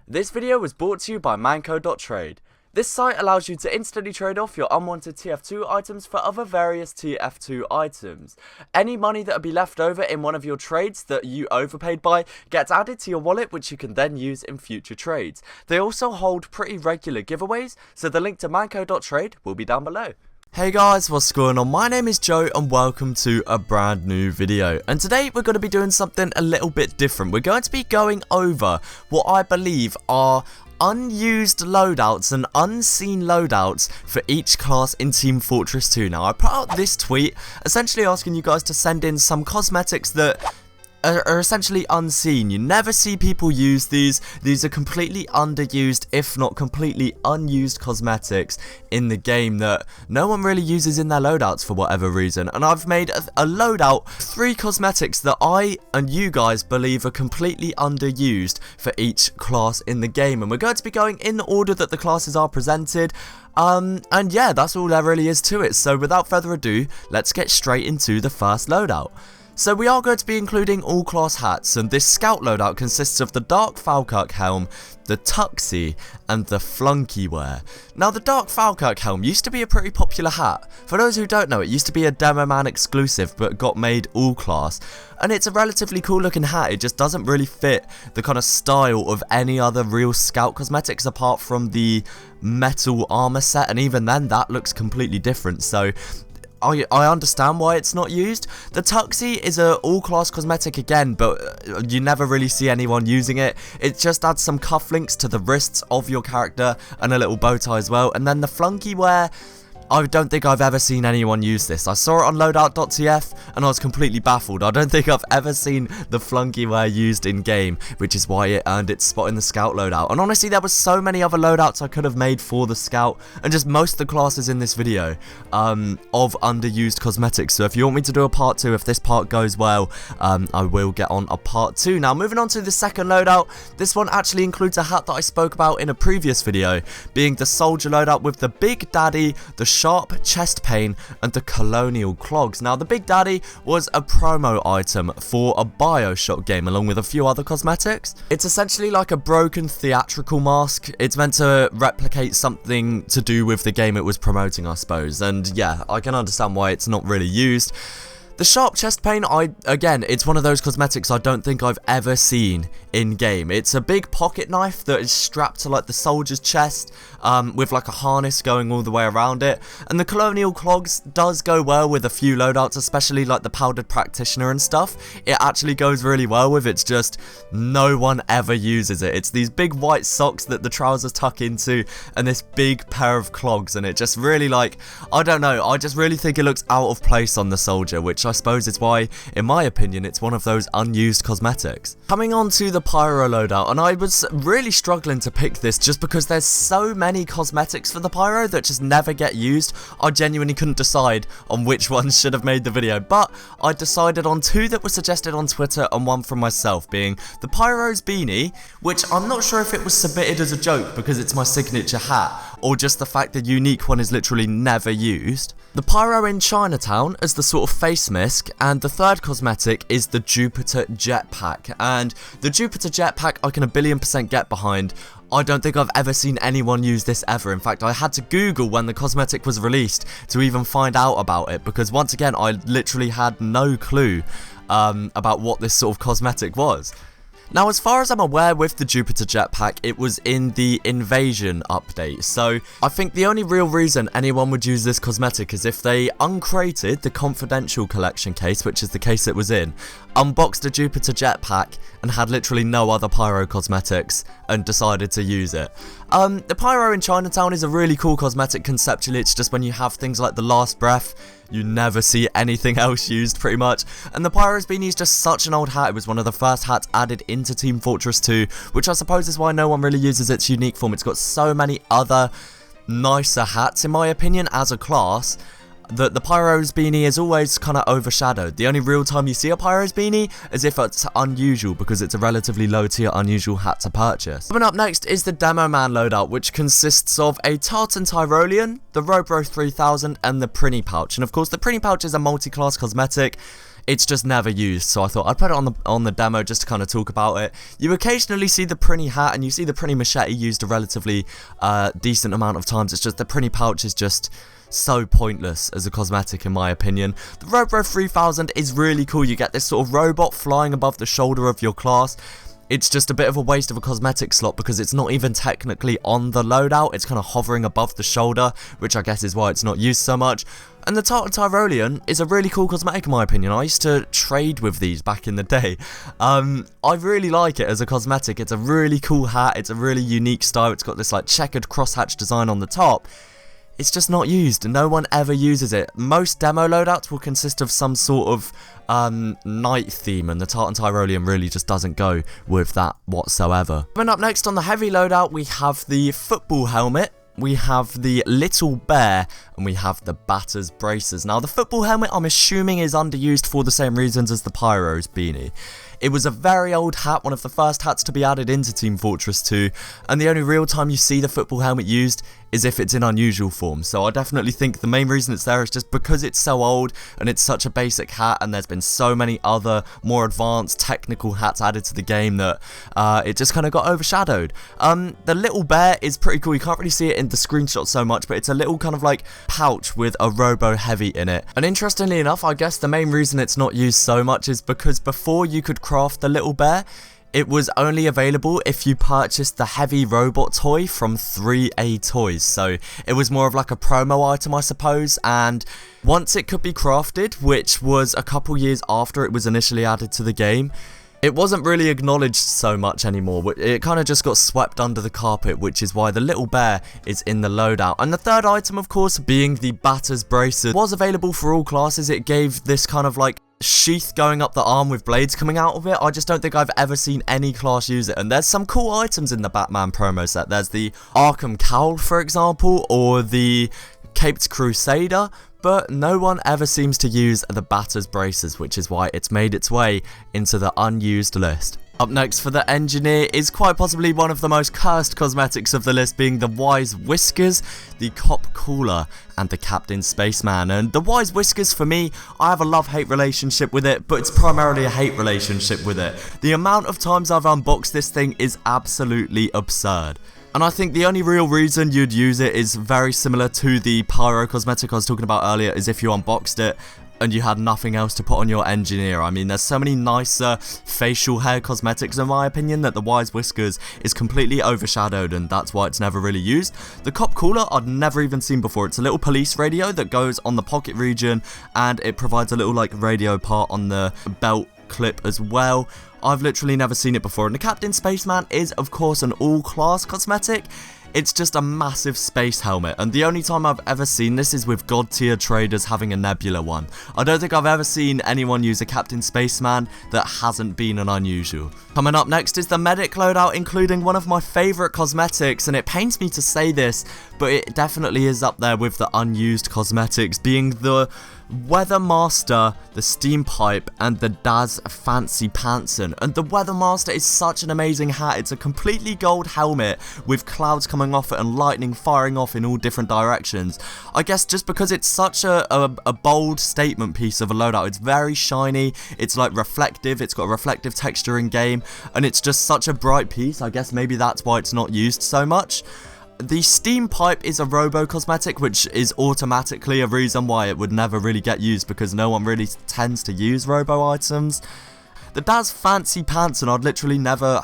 This video was brought to you by manco.trade. This site allows you to instantly trade off your unwanted TF2 items for other various TF2 items. Any money that will be left over in one of your trades that you overpaid by gets added to your wallet, which you can then use in future trades. They also hold pretty regular giveaways, so the link to manco.trade will be down below. Hey guys, what's going on? My name is Joe and welcome to a brand new video. And today we're going to be doing something a little bit different. We're going to be going over what I believe are unused loadouts and unseen loadouts for each class in Team Fortress 2. Now, I put out this tweet essentially asking you guys to send in some cosmetics that are essentially unseen. You never see people use these. These are completely underused, if not completely unused cosmetics in the game that no one really uses in their loadouts for whatever reason. And I've made a loadout, 3 cosmetics that I and you guys believe are completely underused for each class in the game. And we're going to be going in the order that the classes are presented. And yeah, that's all there really is to it. So without further ado, let's get straight into the first loadout. So we are going to be including all class hats, and this scout loadout consists of the Dark Falkirk helm, the tuxie, and the flunky wear. Now the Dark Falkirk helm used to be a pretty popular hat. For those who don't know, it used to be a Demoman exclusive but got made all class, and it's a relatively cool looking hat. It just doesn't really fit the kind of style of any other real scout cosmetics apart from the metal armor set, and even then that looks completely different. So I understand why it's not used. The tuxie is a all-class cosmetic again, but you never really see anyone using it. It just adds some cufflinks to the wrists of your character and a little bow tie as well. And then the flunky wear, I don't think I've ever seen anyone use this. I saw it on loadout.tf and I was completely baffled. I don't think I've ever seen the flunky wear used in game, which is why it earned its spot in the scout loadout. And honestly, there were so many other loadouts I could have made for the scout and just most of the classes in this video of underused cosmetics. So if you want me to do a part 2, if this part goes well, I will get on a part 2. Now moving on to the second loadout, this one actually includes a hat that I spoke about in a previous video, being the soldier loadout with the Big Daddy, the sharp chest pain, and the colonial clogs. Now the Big Daddy was a promo item for a BioShock game along with a few other cosmetics. It's essentially like a broken theatrical mask. It's meant to replicate something to do with the game it was promoting, I suppose, and yeah, I can understand why it's not really used. The sharp chest pain, again, it's one of those cosmetics I don't think I've ever seen in game. It's a big pocket knife that is strapped to like the soldier's chest with like a harness going all the way around it. And the colonial clogs does go well with a few loadouts, especially like the powdered practitioner and stuff. It actually goes really well with, it's just no one ever uses it. It's these big white socks that the trousers tuck into and this big pair of clogs, and it just really, like, I don't know, I just really think it looks out of place on the soldier, which I suppose is why, in my opinion, it's one of those unused cosmetics. Coming on to the Pyro loadout, and I was really struggling to pick this just because there's so many cosmetics for the Pyro that just never get used. I genuinely couldn't decide on which ones should have made the video, but I decided on 2 that were suggested on Twitter and 1 from myself, being the Pyro's beanie, which I'm not sure if it was submitted as a joke because it's my signature hat, or just the fact the unique one is literally never used. The Pyro in Chinatown as the sort of face mask, and the third cosmetic is the Jupiter jetpack. And the Jupiter jetpack I can 1,000,000,000% get behind. I don't think I've ever seen anyone use this ever. In fact, I had to Google when the cosmetic was released to even find out about it, because once again, I literally had no clue about what this sort of cosmetic was. Now, as far as I'm aware with the Jupiter jetpack, it was in the Invasion update, so I think the only real reason anyone would use this cosmetic is if they uncrated the confidential collection case, which is the case it was in, unboxed a Jupiter jetpack and had literally no other Pyro cosmetics and decided to use it. The Pyro in Chinatown is a really cool cosmetic conceptually. It's just when you have things like the last breath, you never see anything else used pretty much. And the Pyro's beanie is just such an old hat. It was one of the first hats added into Team Fortress 2, which I suppose is why no one really uses its unique form. It's got so many other nicer hats in my opinion as a class, that the Pyro's beanie is always kind of overshadowed. The only real time you see a Pyro's beanie is if it's unusual, because it's a relatively low tier unusual hat to purchase. Coming up next is the Demoman loadout, which consists of a Tartan Tyrolean, the Robro 3000, and the Prinny pouch. And of course the Prinny pouch is a multi-class cosmetic. it's just never used, so I thought I'd put it on the demo just to kind of talk about it. You occasionally see the Prinny hat and you see the Prinny machete used a relatively decent amount of times. It's just the Prinny pouch is just so pointless as a cosmetic in my opinion. The Robo 3000 is really cool. You get this sort of robot flying above the shoulder of your class. It's just a bit of a waste of a cosmetic slot because it's not even technically on the loadout. It's kind of hovering above the shoulder, which I guess is why it's not used so much. And the Tartan Tyrolean is a really cool cosmetic in my opinion. I used to trade with these back in the day. I really like it as a cosmetic. It's a really cool hat. It's a really unique style. It's got this like checkered crosshatch design on the top. It's just not used. No one ever uses it. Most demo loadouts will consist of some sort of night theme, and the Tartan Tyrolean really just doesn't go with that whatsoever. Coming up next on the heavy loadout, we have the football helmet, we have the little bear, and we have the batter's braces. Now the football helmet I'm assuming is underused for the same reasons as the Pyro's beanie. It was a very old hat, one of the first hats to be added into Team Fortress 2, and the only real time you see the football helmet used is if it's in unusual form. So I definitely think the main reason it's there is just because it's so old and it's such a basic hat, and there's been so many other more advanced technical hats added to the game that it just kind of got overshadowed. The little bear is pretty cool. You can't really see it in the screenshot so much, but it's a little kind of like pouch with a Robo Heavy in it. And interestingly enough, I guess the main reason it's not used so much is because before you could craft the little bear, it was only available if you purchased the heavy robot toy from 3A Toys, so it was more of like a promo item I suppose, and once it could be crafted, which was a couple years after it was initially added to the game, it wasn't really acknowledged so much anymore. It kind of just got swept under the carpet, which is why the little bear is in the loadout. And the third item, of course, being the batter's braces, was available for all classes. It gave this kind of like sheath going up the arm with blades coming out of it. I just don't think I've ever seen any class use it. And there's some cool items in the Batman promo set. There's the Arkham Cowl, for example, or the Caped Crusader, but no one ever seems to use the batter's braces, which is why it's made its way into the unused list. Up next for the engineer is quite possibly one of the most cursed cosmetics of the list, being the Wise Whiskers, the Cop Cooler, and the Captain Spaceman. And the Wise Whiskers, for me, I have a love-hate relationship with it, but it's primarily a hate relationship with it. The amount of times I've unboxed this thing is absolutely absurd. And I think the only real reason you'd use it is very similar to the Pyro cosmetic I was talking about earlier, is if you unboxed it and you had nothing else to put on your engineer. I mean, there's so many nicer facial hair cosmetics in my opinion that the Wise Whiskers is completely overshadowed, and that's why it's never really used. The Cop Cooler I'd never even seen before. It's a little police radio that goes on the pocket region, and it provides a little like radio part on the belt clip as well. I've literally never seen it before. And the Captain Spaceman is of course an all-class cosmetic. It's just a massive space helmet, and the only time I've ever seen this is with god tier traders having a Nebula one. I don't think I've ever seen anyone use a Captain Spaceman that hasn't been an unusual. Coming up next is the medic loadout, including one of my favourite cosmetics, and it pains me to say this, but it definitely is up there with the unused cosmetics, being the Weather Master, the Steam Pipe, and the Daz Fancy Pantson. And the Weather Master is such an amazing hat. It's a completely gold helmet with clouds coming off it and lightning firing off in all different directions. I guess just because it's such a bold statement piece of a loadout. It's very shiny, it's like reflective, it's got a reflective texture in game, and it's just such a bright piece. I guess maybe that's why it's not used so much. The Steam Pipe is a Robo cosmetic, which is automatically a reason why it would never really get used, because no one really tends to use Robo items. The Daz Fancy Pantson I'd literally never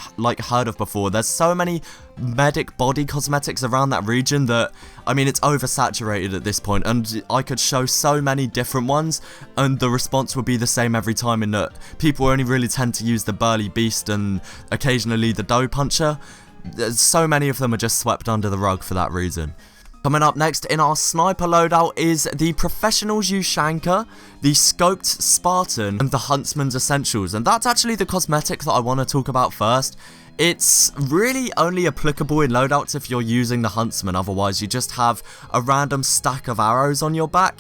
heard of before. There's so many medic body cosmetics around that region that, I mean, it's oversaturated at this point, and I could show so many different ones and the response would be the same every time, in that people only really tend to use the Burly Beast and occasionally the Dough Puncher. So many of them are just swept under the rug for that reason. Coming up next in our sniper loadout is the Professional's Ushanka, the Scoped Spartan, and the Huntsman's Essentials. And that's actually the cosmetic that I want to talk about first. It's really only applicable in loadouts if you're using the Huntsman, otherwise you just have a random stack of arrows on your back.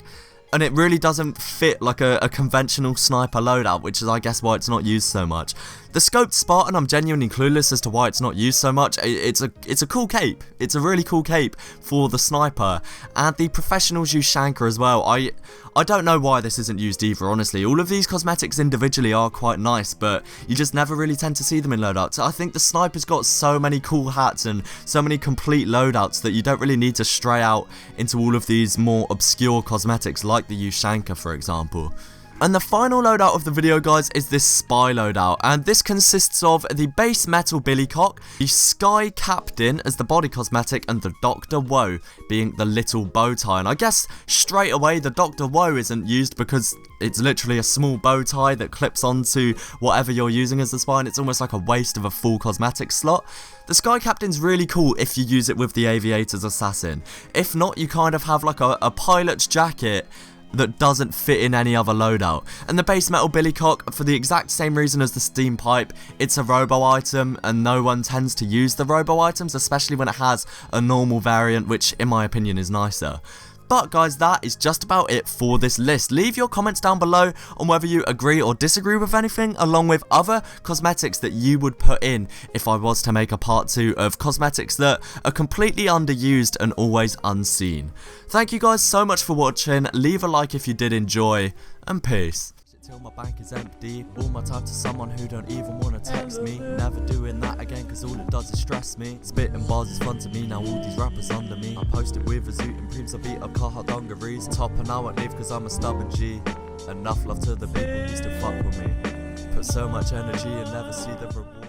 And it really doesn't fit like a conventional sniper loadout, which is I guess why it's not used so much. The scoped Spartan, I'm genuinely clueless as to why it's not used so much. It's a cool cape. It's a really cool cape for the sniper. And the professionals use Shanker as well. I don't know why this isn't used either, honestly. All of these cosmetics individually are quite nice, but you just never really tend to see them in loadouts. I think the sniper's got so many cool hats and so many complete loadouts that you don't really need to stray out into all of these more obscure cosmetics like the Ushanka, for example. And the final loadout of the video, guys, is this spy loadout, and this consists of the base metal billycock, the sky captain as the body cosmetic, and the Dr. Woe being the little bow tie. And I guess straight away the Dr. Woe isn't used because it's literally a small bow tie that clips onto whatever you're using as the spy, and it's almost like a waste of a full cosmetic slot. The Sky Captain's really cool if you use it with the Aviator's Assassin. If not, you kind of have like a pilot's jacket that doesn't fit in any other loadout. And the base metal billycock, for the exact same reason as the steam pipe, it's a robo item and no one tends to use the robo items, especially when it has a normal variant, which in my opinion is nicer. But guys, that is just about it for this list. Leave your comments down below on whether you agree or disagree with anything, along with other cosmetics that you would put in if I was to make a part 2 of cosmetics that are completely underused and always unseen. Thank you guys so much for watching. Leave a like if you did enjoy, and peace. Till my bank is empty, all my time to someone who don't even wanna text me. Never doing that again cause all it does is stress me. Spitting bars is fun to me, now all these rappers under me. I posted with a zoot and preems, I beat up Carhartt dungarees. Top and I won't leave cause I'm a stubborn G. Enough love to the people who still fuck with me. Put so much energy and never see the reward.